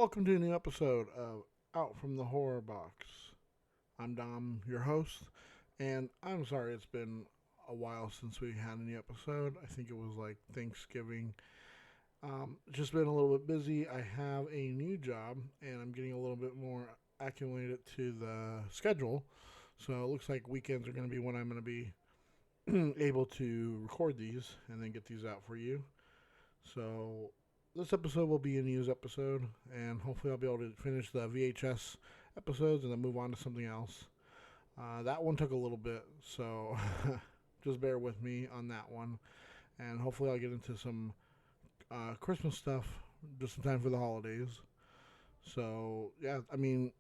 Welcome to a new episode of Out from the Horrorbox. I'm Dom, your host, and I'm sorry it's been a while since we had a new episode. I think it was like Thanksgiving. Just been a little bit busy. I have a new job, and I'm getting a little bit more acclimated to the schedule. So it looks like weekends are going to be when I'm going to be able to record these and then get these out for you. So this episode will be a news episode, and hopefully I'll be able to finish the VHS episodes and then move on to something else. That one took a little bit, so just bear with me on that one. And hopefully I'll get into some Christmas stuff just in time for the holidays. So yeah, I mean,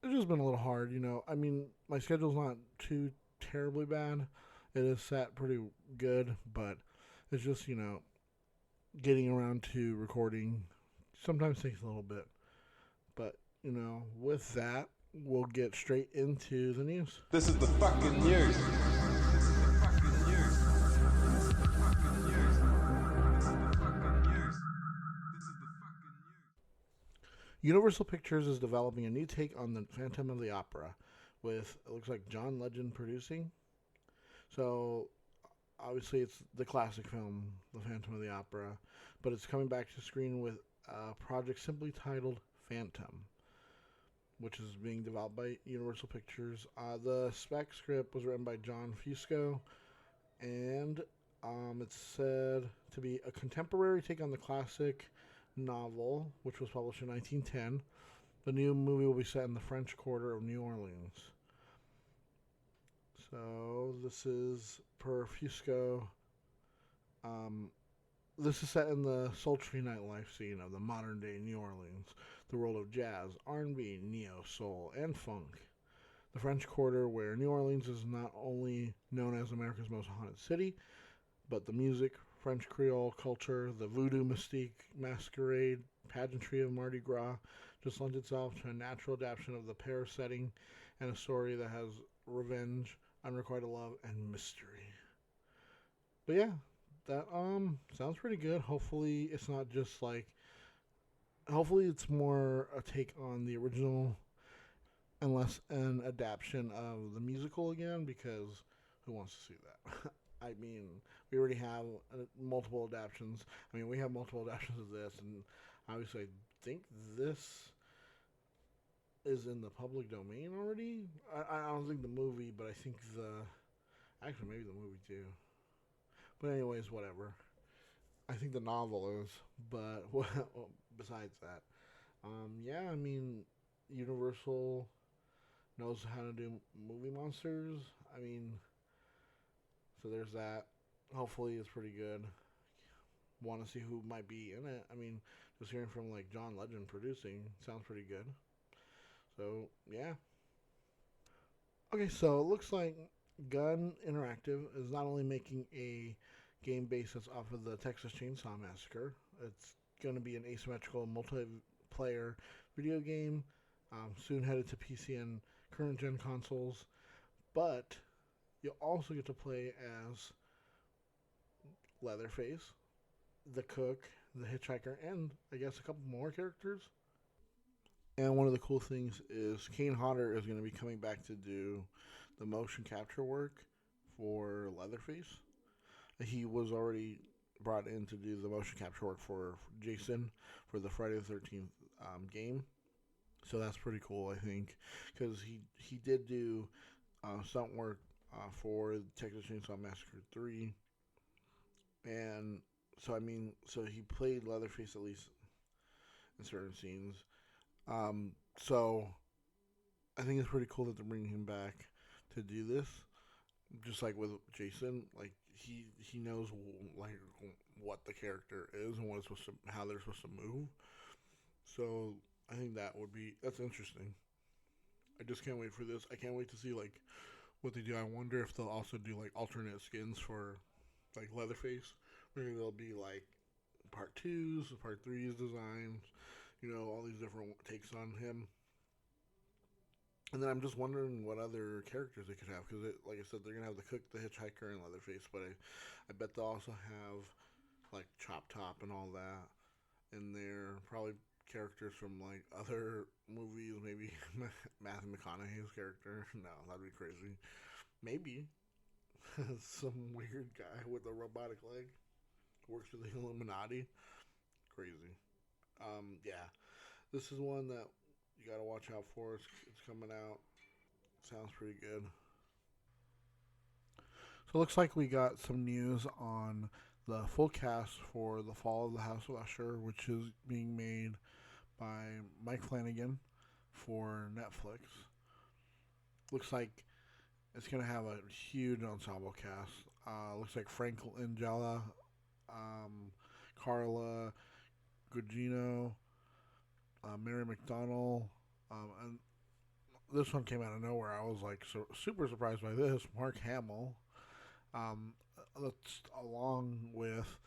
it's just been a little hard, you know. I mean, my schedule's not too terribly bad. It is set pretty good, but it's just, getting around to recording sometimes takes a little bit. But, with that, we'll get straight into the news. This is the fucking news. Universal Pictures is developing a new take on the Phantom of the Opera with, it looks like, John Legend producing. So, obviously, it's the classic film, The Phantom of the Opera, but it's coming back to screen with a project simply titled Phantom, which is being developed by Universal Pictures. The spec script was written by John Fusco, and it's said to be a contemporary take on the classic novel, which was published in 1910. The new movie will be set in the French Quarter of New Orleans. So this is per Fusco. This is set in the sultry nightlife scene of the modern day New Orleans, the world of jazz, R&B, neo, soul, and funk. The French Quarter, where New Orleans is not only known as America's most haunted city, but the music, French Creole culture, the voodoo mystique, masquerade, pageantry of Mardi Gras just lends itself to a natural adaptation of the Paris setting and a story that has revenge, unrequited love, and mystery. But yeah, that sounds pretty good. Hopefully it's not just like, hopefully it's more a take on the original and less an adaptation of the musical again, because who wants to see that? I mean, we already have multiple adaptations. I mean, we have multiple adaptations of this, and obviously I think this is in the public domain already. I don't think the movie, but I think actually maybe the movie too. But anyways, whatever. I think the novel is, but besides that, yeah, I mean, Universal knows how to do movie monsters. I mean, so there's that. Hopefully, it's pretty good. Want to see who might be in it. I mean, just hearing from like John Legend producing sounds pretty good. So yeah. Okay, so it looks like Gun Interactive is not only making a game based off of the Texas Chainsaw Massacre. It's going to be an asymmetrical multiplayer video game, soon headed to PC and current gen consoles. But you'll also get to play as Leatherface, the cook, the hitchhiker, and I guess a couple more characters. And one of the cool things is Kane Hodder is going to be coming back to do the motion capture work for Leatherface. He was already brought in to do the motion capture work for Jason for the Friday the 13th game. So that's pretty cool, I think, because he did do stunt work for Texas Chainsaw Massacre 3. And so, I mean, so he played Leatherface at least in certain scenes. So I think it's pretty cool that they're bringing him back to do this. Just like with Jason, like he knows like what the character is and what it's supposed to, how they're supposed to move. So I think that's interesting. I just can't wait for this. I can't wait to see like what they do. I wonder if they'll also do like alternate skins for like Leatherface. Maybe there'll be like part 2s, part 3s designs. All these different takes on him. And then I'm just wondering what other characters they could have, because, like I said, they're going to have the cook, the hitchhiker, and Leatherface, but I bet they'll also have, like, Chop Top and all that in there. Probably characters from like other movies. Maybe Matthew McConaughey's character. No, that'd be crazy. Maybe some weird guy with a robotic leg works for the Illuminati. Crazy. Yeah, this is one that you gotta watch out for. It's coming out. Sounds pretty good. So it looks like we got some news on the full cast for The Fall of the House of Usher, which is being made by Mike Flanagan for Netflix. Looks like it's going to have a huge ensemble cast. Looks like Frank Langella, Carla Gugino, Mary McDonnell, and this one came out of nowhere. I was like super surprised by this. Mark Hamill, that's along with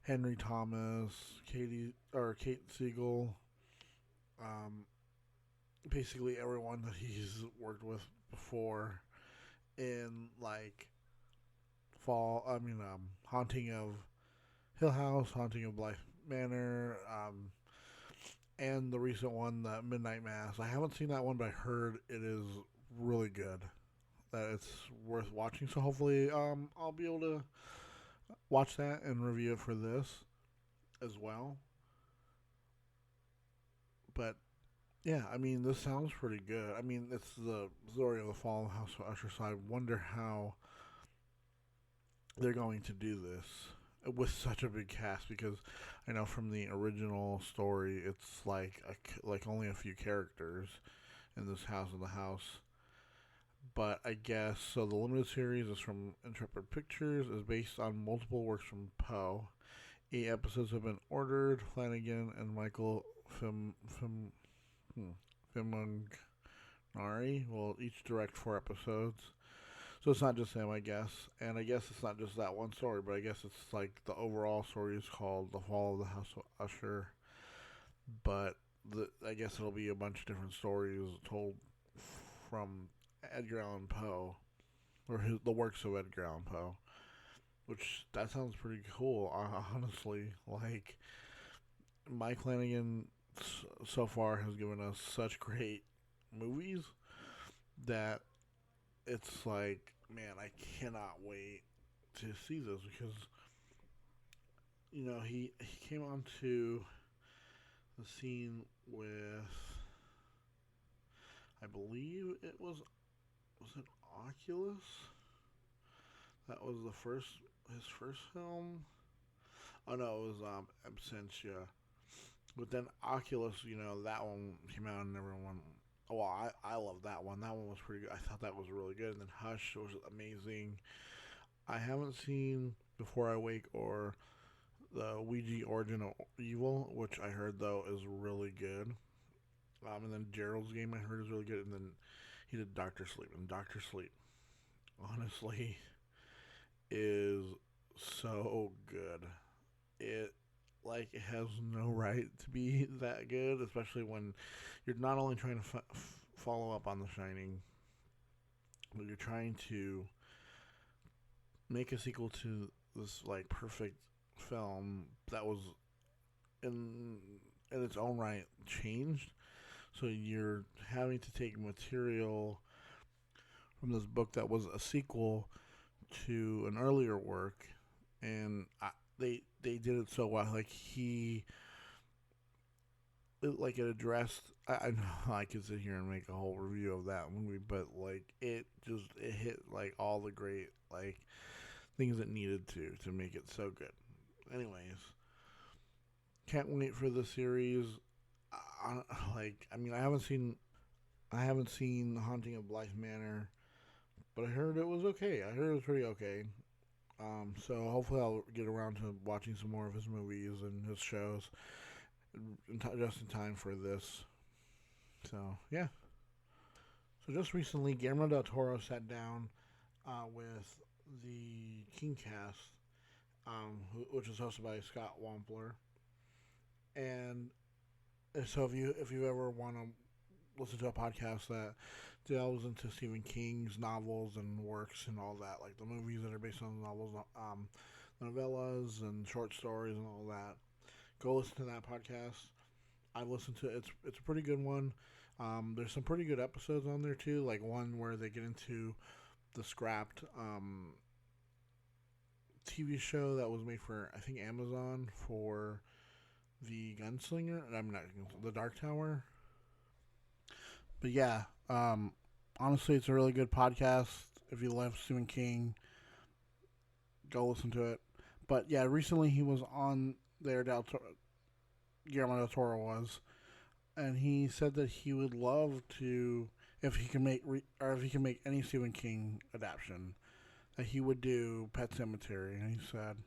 Henry Thomas, Kate Siegel, um, basically everyone that he's worked with before in like Haunting of Hill House, Haunting of Blythe Manor, and the recent one, the Midnight Mass. I haven't seen that one, but I heard it is really good. That it's worth watching. So hopefully, I'll be able to watch that and review it for this as well. But yeah, I mean, this sounds pretty good. I mean, it's the story of the fall of House of Usher, so I wonder how they're going to do this with such a big cast, because I know from the original story it's like only a few characters in this House of the House. But I guess so. The limited series is from Intrepid Pictures, is based on multiple works from Poe. 8 episodes have been ordered. Flanagan and Michael Fimonari will each direct 4 episodes. So it's not just him, I guess. And I guess it's not just that one story, but I guess it's like the overall story is called The Fall of the House of Usher. But I guess it'll be a bunch of different stories told from Edgar Allan Poe, or the works of Edgar Allan Poe. Which, that sounds pretty cool, honestly. Like, Mike Flanagan so far has given us such great movies that it's like, man, I cannot wait to see this, because he came onto the scene with, I believe was it Oculus? That was his first film. Oh no, it was Absentia. But then Oculus, that one came out and everyone. Well, I love that one. That one was pretty good. I thought that was really good. And then Hush was amazing. I haven't seen Before I Wake or the Ouija Origin of Evil, which I heard though is really good. And then Gerald's Game I heard is really good. And then he did Doctor Sleep, and Doctor Sleep, honestly, is so good. It it has no right to be that good, especially when you're not only trying to follow up on The Shining, but you're trying to make a sequel to this like perfect film that was in its own right changed. So you're having to take material from this book that was a sequel to an earlier work, and they did it so well. It addressed. I know I could sit here and make a whole review of that movie, but it hit like all the great things it needed to make it so good. Anyways, can't wait for the series. I haven't seen Haunting of Blythe Manor, but I heard it was okay. I heard it was pretty okay. So hopefully I'll get around to watching some more of his movies and his shows, just in time for this. So yeah. So just recently, Guillermo del Toro sat down with the King cast, which is hosted by Scott Wampler, and so if you ever want to listen to a podcast that delves into Stephen King's novels and works and all that, like the movies that are based on the novels, novellas and short stories and all that, go listen to that podcast. I listened to it. It's a pretty good one. There's some pretty good episodes on there too, like one where they get into the scrapped TV show that was made for I think Amazon for the Gunslinger. I'm not the Dark Tower. But yeah, honestly, it's a really good podcast. If you love Stephen King, go listen to it. But yeah, recently he was on there. Guillermo del Toro was, and he said that he would love to, if he can make or if he can make any Stephen King adaptation, that he would do Pet Cemetery. And he said,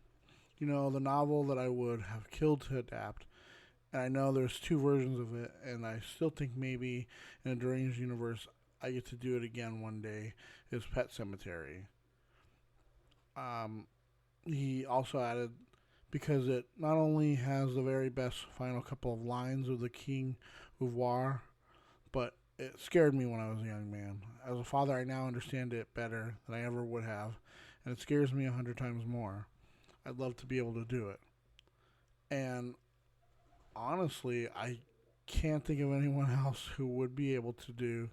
the novel that I would have killed to adapt. And I know there's two versions of it, and I still think maybe in a deranged universe I get to do it again one day. Is Pet Cemetery. Um, he also added because it not only has the very best final couple of lines of the King Ouvroir, but it scared me when I was a young man. As a father, I now understand it better than I ever would have, and it scares me 100 times more. I'd love to be able to do it. And honestly, I can't think of anyone else who would be able to do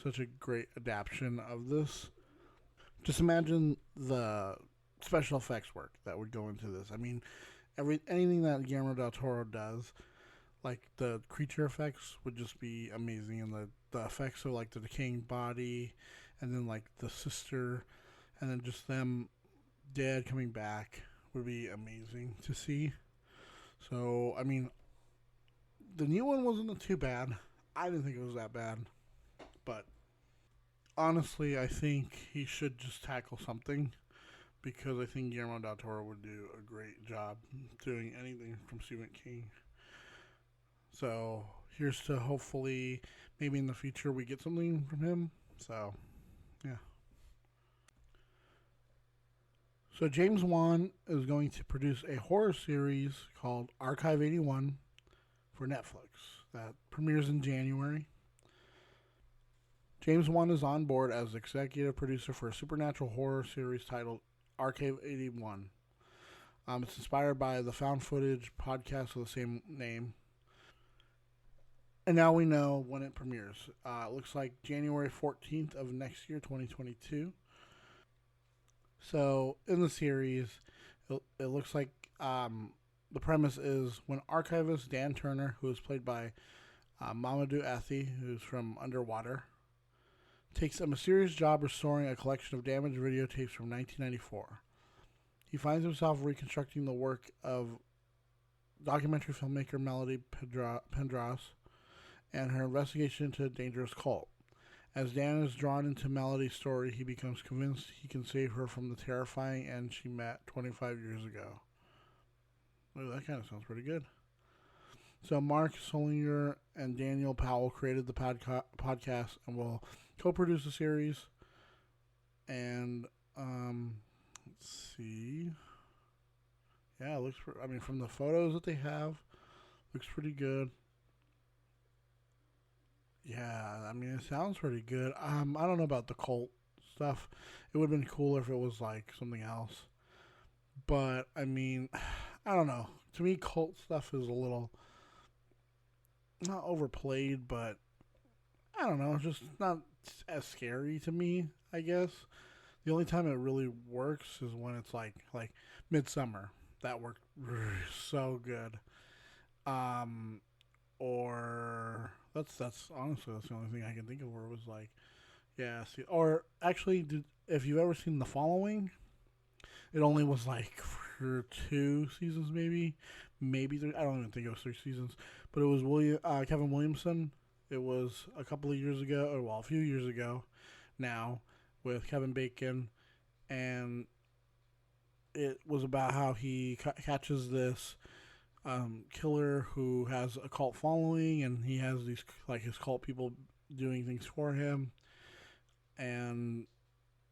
such a great adaptation of this. Just imagine the special effects work that would go into this. I mean, anything that Guillermo del Toro does, like the creature effects, would just be amazing, and the effects of like the decaying body, and then like the sister, and then just them dead coming back would be amazing to see. So I mean, the new one wasn't too bad. I didn't think it was that bad, but honestly, I think he should just tackle something because I think Guillermo del Toro would do a great job doing anything from Stephen King. So here's to hopefully maybe in the future we get something from him. So yeah. So James Wan is going to produce a horror series called Archive 81 for Netflix that premieres in January. James Wan is on board as executive producer for a supernatural horror series titled Archive 81. It's inspired by the found footage podcast of the same name. And now we know when it premieres. It looks like January 14th of next year, 2022. So in the series, it looks like the premise is when archivist Dan Turner, who is played by Mamadou Athie, who's from Underwater, takes a mysterious job restoring a collection of damaged videotapes from 1994. He finds himself reconstructing the work of documentary filmmaker Melody Pendras and her investigation into a dangerous cult. As Dan is drawn into Melody's story, he becomes convinced he can save her from the terrifying end she met 25 years ago. Ooh, that kind of sounds pretty good. So Mark Solinger and Daniel Powell created the podcast and will co-produce the series. And let's see. Yeah, it looks. From the photos that they have, looks pretty good. Yeah, it sounds pretty good. I don't know about the cult stuff. It would have been cooler if it was like something else. But I don't know. To me, cult stuff is a little not overplayed, but I don't know, just not as scary to me, I guess. The only time it really works is when it's like Midsummer. That worked so good. Or that's honestly that's the only thing I can think of where it was like, yeah. See, or actually, if you've ever seen The Following, it only was like for 2 seasons, maybe three. I don't even think it was 3 seasons, but it was Kevin Williamson. It was a couple of years ago, or well, a few years ago, now with Kevin Bacon, and it was about how he catches this killer who has a cult following, and he has these his cult people doing things for him, and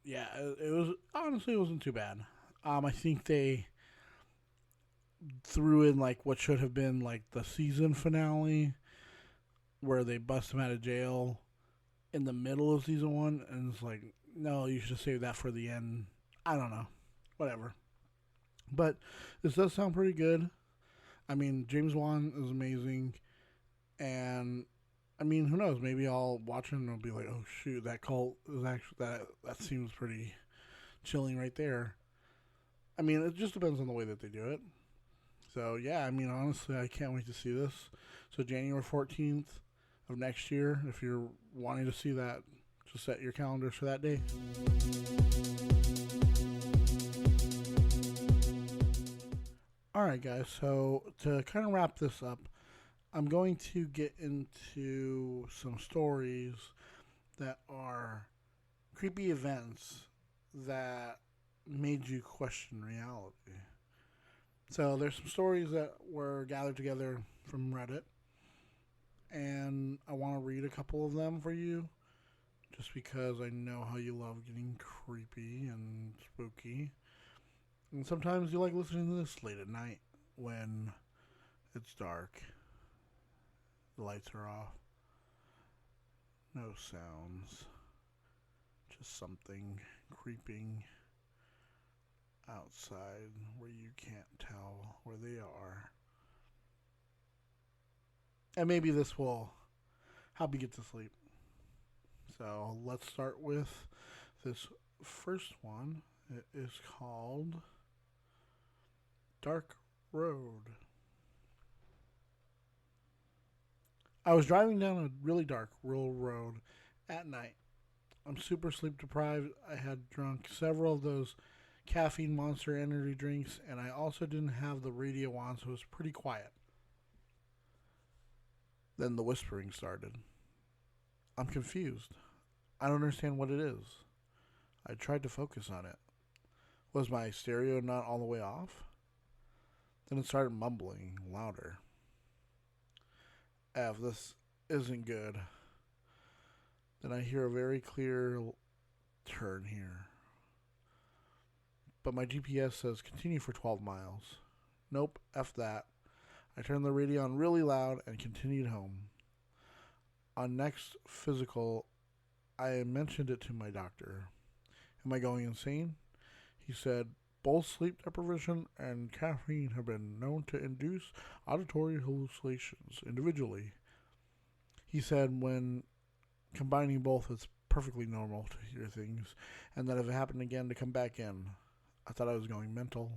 yeah, it was honestly it wasn't too bad. I think they threw in what should have been the season finale, where they bust him out of jail in the middle of season 1, and it's like, no, you should save that for the end. I don't know, whatever. But this does sound pretty good. James Wan is amazing, And I mean, who knows? Maybe I'll watch it and I'll be like, "Oh shoot, that cult is actually that seems pretty chilling right there." I mean, it just depends on the way that they do it. So yeah, I mean, honestly, I can't wait to see this. So January 14th of next year, if you're wanting to see that, just set your calendars for that day. All right, guys. So to kind of wrap this up, I'm going to get into some stories that are creepy events that made you question reality. So there's some stories that were gathered together from Reddit, and I want to read a couple of them for you, just because I know how you love getting creepy and spooky. And sometimes you like listening to this late at night when it's dark, the lights are off, no sounds, just something creeping outside where you can't tell where they are. And maybe this will help you get to sleep. So let's start with this first one. It is called Dark Road. I was driving down a really dark rural road at night. I'm super sleep deprived. I had drunk several of those caffeine monster energy drinks, and I also didn't have the radio on, so it was pretty quiet. Then the whispering started. I'm confused. I don't understand what it is. I tried to focus on it. Was my stereo not all the way off? Then it started mumbling louder. This isn't good. Then I hear a very clear turn here. But my GPS says continue for 12 miles. Nope, F that. I turned the radio on really loud and continued home. On next physical, I mentioned it to my doctor. Am I going insane? He said, both sleep deprivation and caffeine have been known to induce auditory hallucinations individually. He said when combining both, it's perfectly normal to hear things, and that if it happened again, to come back in. I thought I was going mental.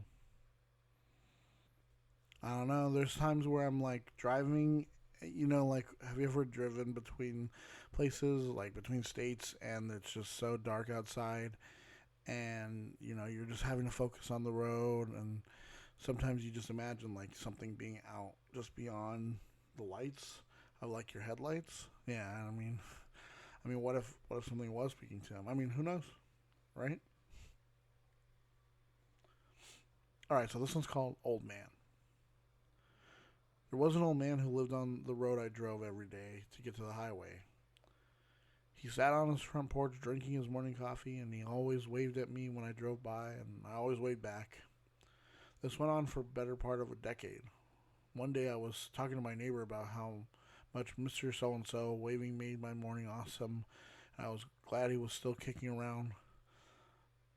I don't know. There's times where I'm like driving, like, have you ever driven between places, like between states, and it's just so dark outside, and, you're just having to focus on the road, and sometimes you just imagine, like, something being out just beyond the lights of, like, your headlights. Yeah, what if something was speaking to him? I mean, who knows, right? All right, so this one's called Old Man. There was an old man who lived on the road I drove every day to get to the highway. He sat on his front porch drinking his morning coffee, and he always waved at me when I drove by, and I always waved back. This went on for the better part of a decade. One day I was talking to my neighbor about how much Mr. So-and-so waving made my morning awesome, and I was glad he was still kicking around.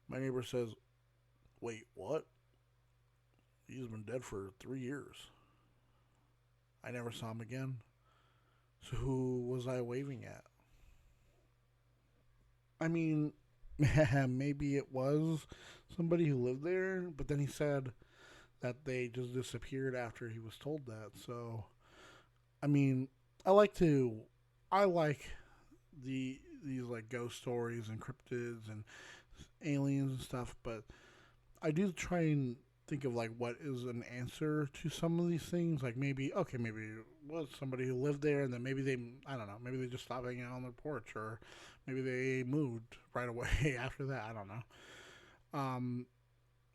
My neighbor says, "Wait, what? He's been dead for 3 years." I never saw him again. So who was I waving at? I mean, maybe it was somebody who lived there, but then he said that they just disappeared after he was told that. So, I mean, I like these like ghost stories and cryptids and aliens and stuff, but I do try and think of like what is an answer to some of these things. Like maybe it was somebody who lived there, and then maybe maybe they just stopped hanging out on their porch, or maybe they moved right away after that. I don't know.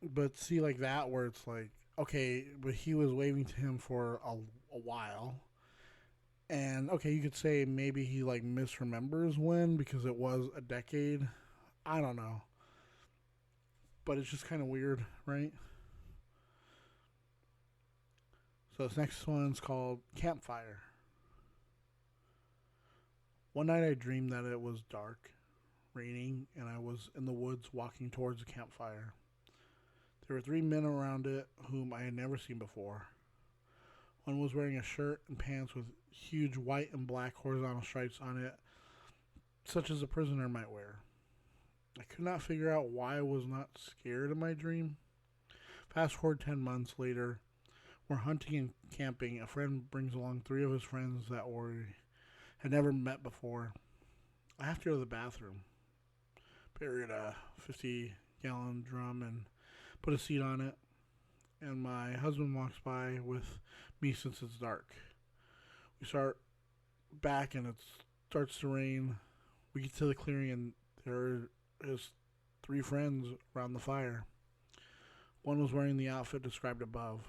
But see, like that where it's like, okay, but he was waving to him for a while, and okay, you could say maybe he like misremembers when, because it was a decade. I don't know, but it's just kind of weird, right? So this next one's called Campfire. One night I dreamed that it was dark, raining, and I was in the woods walking towards a campfire. There were 3 men around it whom I had never seen before. One was wearing a shirt and pants with huge white and black horizontal stripes on it, such as a prisoner might wear. I could not figure out why I was not scared in my dream. Fast forward 10 months later, we're hunting and camping. A friend brings along 3 of his friends that had never met before. I have to go to the bathroom. Buried a 50-gallon drum and put a seat on it. And my husband walks by with me since it's dark. We start back and it starts to rain. We get to the clearing and there is 3 friends around the fire. One was wearing the outfit described above.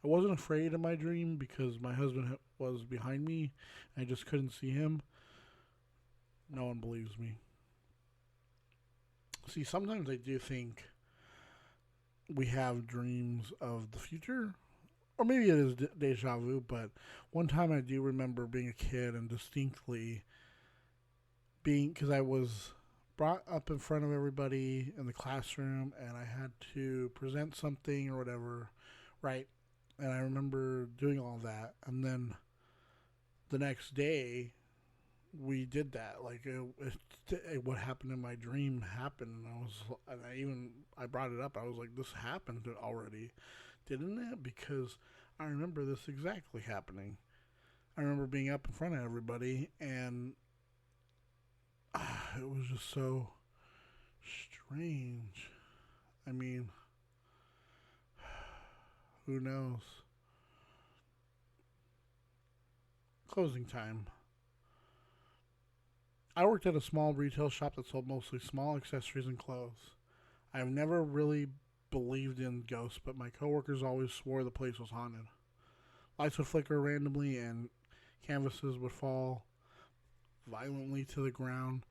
I wasn't afraid in my dream because my husband was behind me and I just couldn't see him. No one believes me. See, sometimes I do think we have dreams of the future. Or maybe it is deja vu, but one time I do remember being a kid and distinctly because I was brought up in front of everybody in the classroom and I had to present something or whatever, right? And I remember doing all that. And then the next day, we did that. Like, what happened in my dream happened. And I brought it up. I was like, this happened already, didn't it? Because I remember this exactly happening. I remember being up in front of everybody and it was just so strange. I mean, who knows? Closing time. I worked at a small retail shop that sold mostly small accessories and clothes. I've never really believed in ghosts, but my coworkers always swore the place was haunted. Lights would flicker randomly and canvases would fall violently to the ground,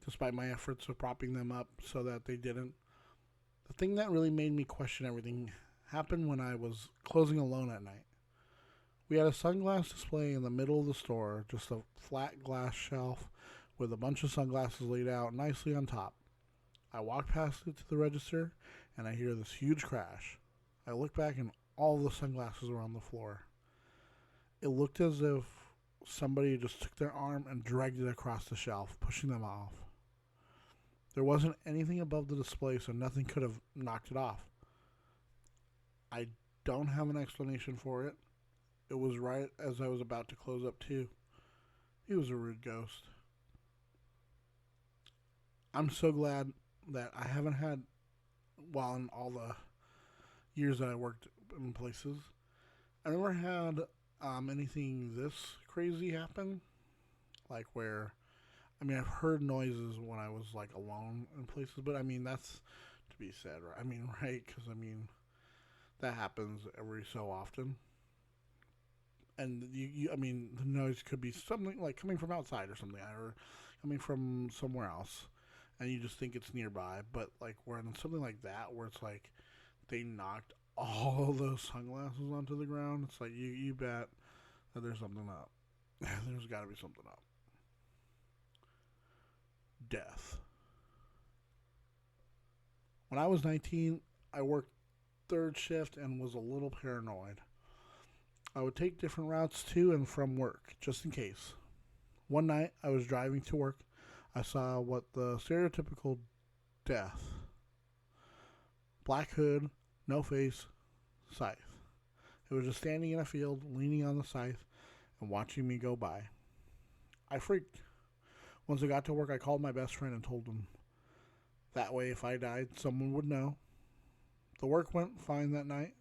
despite my efforts of propping them up so that they didn't. The thing that really made me question everything happened when I was closing alone at night. We had a sunglass display in the middle of the store, just a flat glass shelf with a bunch of sunglasses laid out nicely on top. I walked past it to the register, and I hear this huge crash. I look back, and all the sunglasses were on the floor. It looked as if somebody just took their arm and dragged it across the shelf, pushing them off. There wasn't anything above the display, so nothing could have knocked it off. I don't have an explanation for it. It was right as I was about to close up, too. He was a rude ghost. I'm so glad that I haven't had, well, in all the years that I worked in places, I never had anything this crazy happen. Like where, I mean, I've heard noises when I was like alone in places, but I mean, that's to be said, right? I mean, right? Because I mean, that happens every so often. And I mean, the noise could be something like coming from outside or something, or coming from somewhere else, and you just think it's nearby. But like, when something like that, where it's like they knocked all those sunglasses onto the ground, it's like you bet that there's something up. There's got to be something up. Death. When I was 19, I worked third shift and was a little paranoid. I would take different routes to and from work, just in case. One night, I was driving to work. I saw what the stereotypical death. Black hood, no face, scythe. It was just standing in a field, leaning on the scythe, and watching me go by. I freaked. Once I got to work, I called my best friend and told him. That way, if I died, someone would know. The work went fine that night,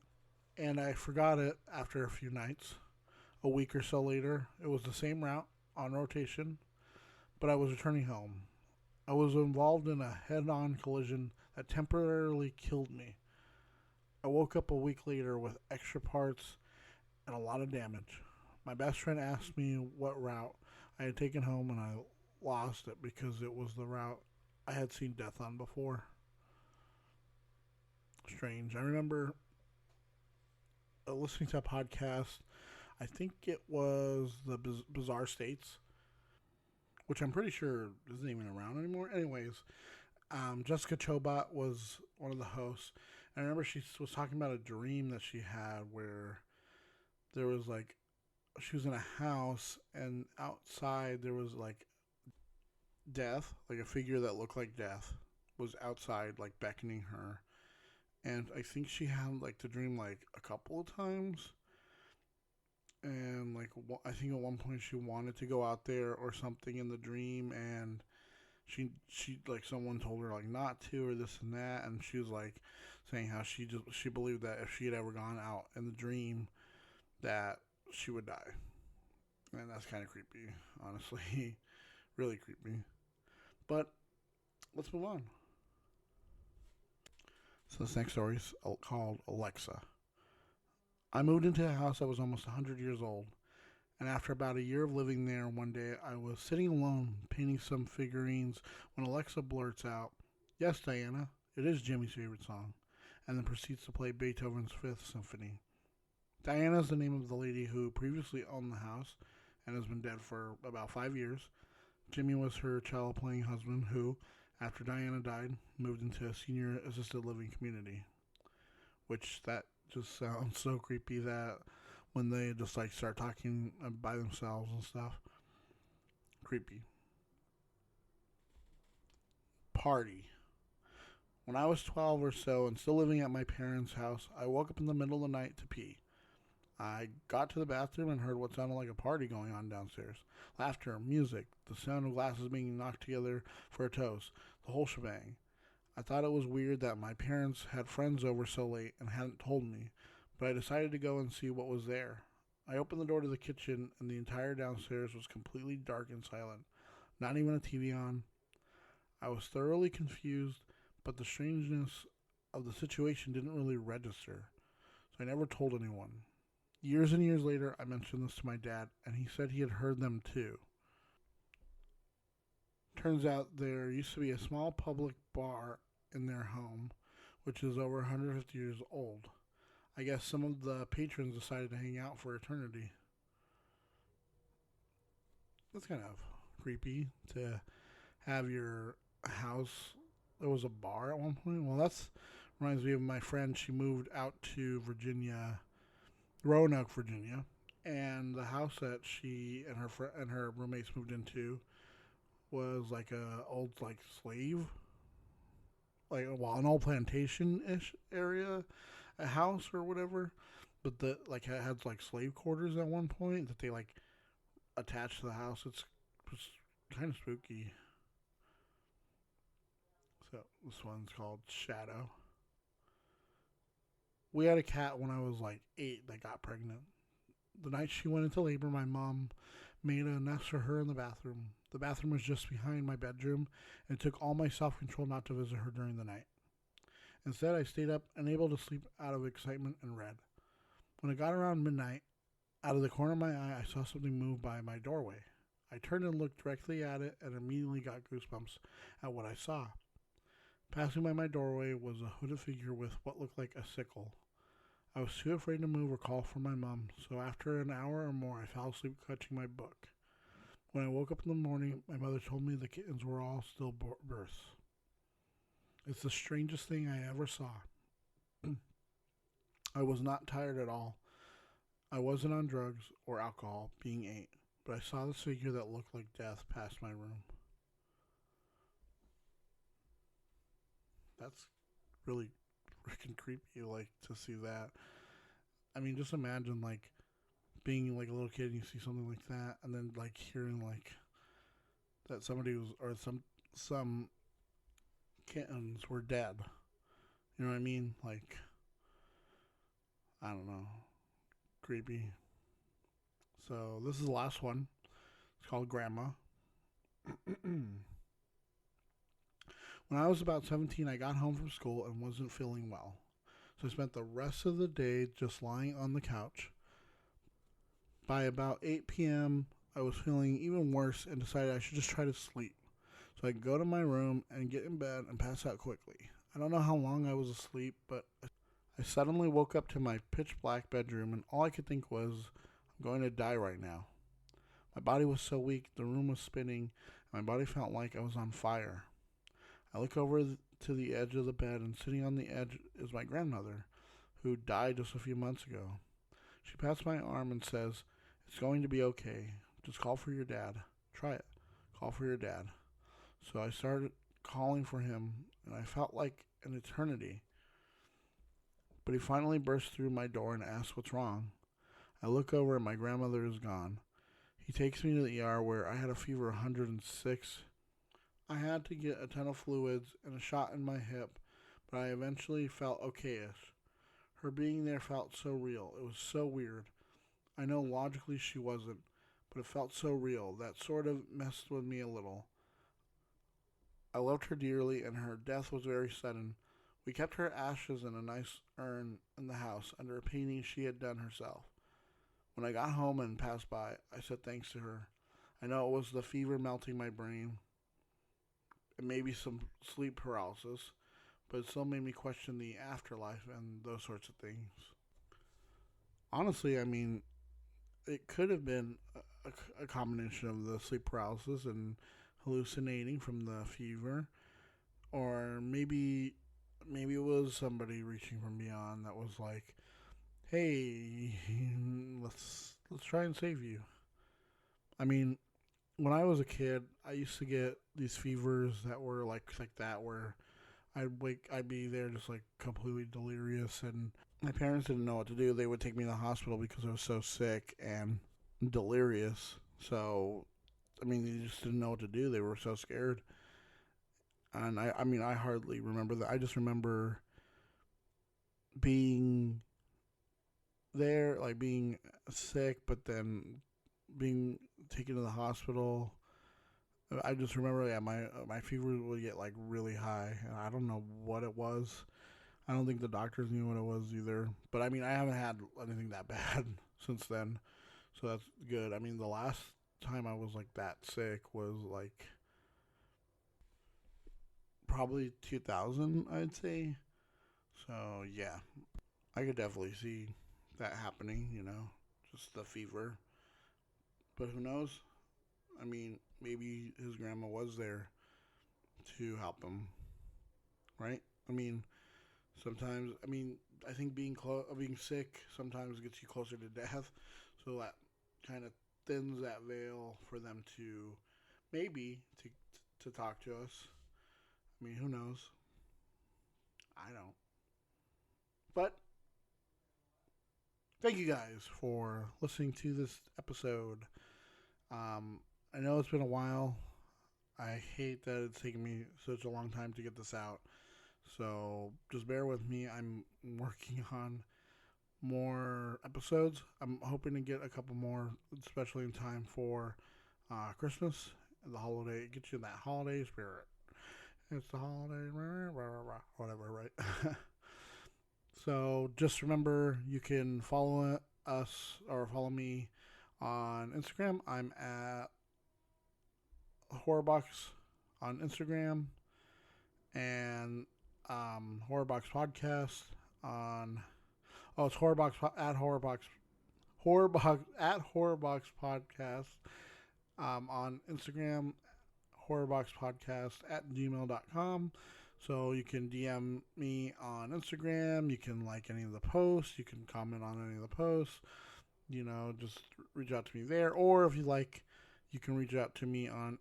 and I forgot it after a few nights. A week or so later, it was the same route, on rotation, but I was returning home. I was involved in a head-on collision that temporarily killed me. I woke up a week later with extra parts and a lot of damage. My best friend asked me what route I had taken home, and I lost it because it was the route I had seen death on before. Strange. I remember listening to a podcast. I think it was the Bizarre States, which I'm pretty sure isn't even around anymore. Anyways, Jessica Chobot was one of the hosts. And I remember she was talking about a dream that she had where there was like, she was in a house, and outside there was like death, like a figure that looked like death was outside, like beckoning her. And I think she had like the dream like a couple of times. And like, I think at one point she wanted to go out there or something in the dream, and she like someone told her like not to or this and that, and she was like saying how she believed that if she had ever gone out in the dream that she would die. And that's kind of creepy, honestly. Really creepy. But let's move on. So this next story is called Alexa. I moved into a house that was almost 100 years old, and after about a year of living there, one day I was sitting alone painting some figurines when Alexa blurts out, "Yes, Diana, it is Jimmy's favorite song," and then proceeds to play Beethoven's Fifth Symphony. Diana is the name of the lady who previously owned the house and has been dead for about 5 years. Jimmy was her cello-playing husband who, after Diana died, moved into a senior assisted living community. Which that just sounds so creepy that when they just like start talking by themselves and stuff. Creepy. Party. When I was 12 or so and still living at my parents' house, I woke up in the middle of the night to pee. I got to the bathroom and heard what sounded like a party going on downstairs. Laughter, music, the sound of glasses being knocked together for a toast, the whole shebang. I thought it was weird that my parents had friends over so late and hadn't told me, but I decided to go and see what was there. I opened the door to the kitchen, and the entire downstairs was completely dark and silent. Not even a TV on. I was thoroughly confused, but the strangeness of the situation didn't really register, so I never told anyone. Years and years later, I mentioned this to my dad, and he said he had heard them too. Turns out there used to be a small public bar in their home, which is over 150 years old. I guess some of the patrons decided to hang out for eternity. That's kind of creepy to have your house. There was a bar at one point. Well, that's reminds me of my friend. She moved out to Virginia, Roanoke, Virginia, and the house that she and her roommates moved into was like a old like slave, like an old plantation ish area, a house or whatever. But the like it had like slave quarters at one point that they like attached to the house. It's kind of spooky. So this one's called Shadow. We had a cat when I was like 8 that got pregnant. The night she went into labor, my mom made a nest for her in the bathroom. The bathroom was just behind my bedroom, and it took all my self control not to visit her during the night. Instead, I stayed up, unable to sleep out of excitement, and read. When it got around midnight, out of the corner of my eye, I saw something move by my doorway. I turned and looked directly at it and immediately got goosebumps at what I saw. Passing by my doorway was a hooded figure with what looked like a sickle. I was too afraid to move or call for my mom, so after an hour or more, I fell asleep clutching my book. When I woke up in the morning, my mother told me the kittens were all still births. It's the strangest thing I ever saw. I was not tired at all. I wasn't on drugs or alcohol, being 8, but I saw this figure that looked like death pass my room. That's really freaking creepy, like, to see that. I mean, just imagine, like, being, like, a little kid and you see something like that, and then, like, hearing, like, that somebody was, or some kittens were dead. You know what I mean? Like, I don't know. Creepy. So, this is the last one. It's called Grandma. When I was about 17, I got home from school and wasn't feeling well. So I spent the rest of the day just lying on the couch. By about 8 p.m., I was feeling even worse and decided I should just try to sleep. So I could go to my room and get in bed and pass out quickly. I don't know how long I was asleep, but I suddenly woke up to my pitch black bedroom, and all I could think was, I'm going to die right now. My body was so weak, the room was spinning, and my body felt like I was on fire. I look over to the edge of the bed, and sitting on the edge is my grandmother, who died just a few months ago. She pats my arm and says, "It's going to be okay. Just call for your dad. Try it. Call for your dad." So I started calling for him, and I felt like an eternity. But he finally burst through my door and asked what's wrong. I look over and my grandmother is gone. He takes me to the ER where I had a fever of 106. I had to get a ton of fluids and a shot in my hip, but I eventually felt okayish. Her being there felt so real. It was so weird. I know logically she wasn't, but it felt so real. That sort of messed with me a little. I loved her dearly, and her death was very sudden. We kept her ashes in a nice urn in the house under a painting she had done herself. When I got home and passed by, I said thanks to her. I know it was the fever melting my brain, and maybe some sleep paralysis, but it still made me question the afterlife and those sorts of things. Honestly, I mean, it could have been a combination of the sleep paralysis and hallucinating from the fever, or maybe it was somebody reaching from beyond that was like, "Hey, let's try and save you." I mean, when I was a kid, I used to get these fevers that were like that, where I'd be there just like completely delirious, and my parents didn't know what to do. They would take me to the hospital because I was so sick and delirious. So, I mean, they just didn't know what to do. They were so scared. And I mean, I hardly remember that. I just remember being there, like being sick, but then being taken to the hospital. I just remember, yeah, my fever would get like really high, and I don't know what it was. I don't think the doctors knew what it was either. But I mean, I haven't had anything that bad since then, so that's good. I mean, the last time I was like that sick was like probably 2000, I'd say. So yeah, I could definitely see that happening. Just the fever. But who knows? I mean, maybe his grandma was there to help him, right? I mean, sometimes, I think being sick sometimes gets you closer to death, so that kind of thins that veil for them to maybe to talk to us. I mean, who knows? I don't. But thank you guys for listening to this episode. I know it's been a while. I hate that it's taken me such a long time to get this out. So just bear with me. I'm working on more episodes. I'm hoping to get a couple more, especially in time for Christmas and the holiday. It gets you in that holiday spirit. It's the holiday, whatever, right? So just remember, you can follow us or follow me on Instagram. I'm at Horrorbox on Instagram, and Horrorbox Podcast on. Oh, it's Horrorbox at Horrorbox Podcast on Instagram, Horrorbox Podcast at gmail.com. So you can DM me on Instagram. You can like any of the posts. You can comment on any of the posts. Just reach out to me there. Or if you like, you can reach out to me on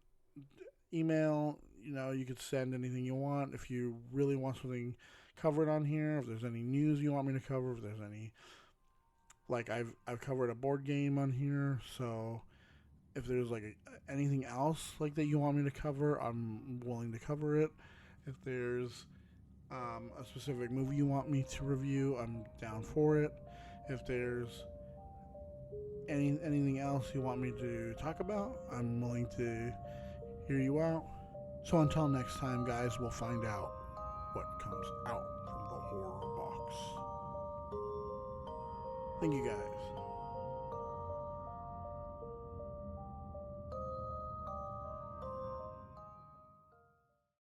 email. You could send anything you want. If you really want something covered on here, if there's any news you want me to cover, if there's any, like I've covered a board game on here, so if there's like anything else like that you want me to cover, I'm willing to cover it. If there's a specific movie you want me to review, I'm down for it. If there's anything else you want me to talk about, I'm willing to hear you out. So until next time, guys, we'll find out what comes out from the horror box. Thank you, guys.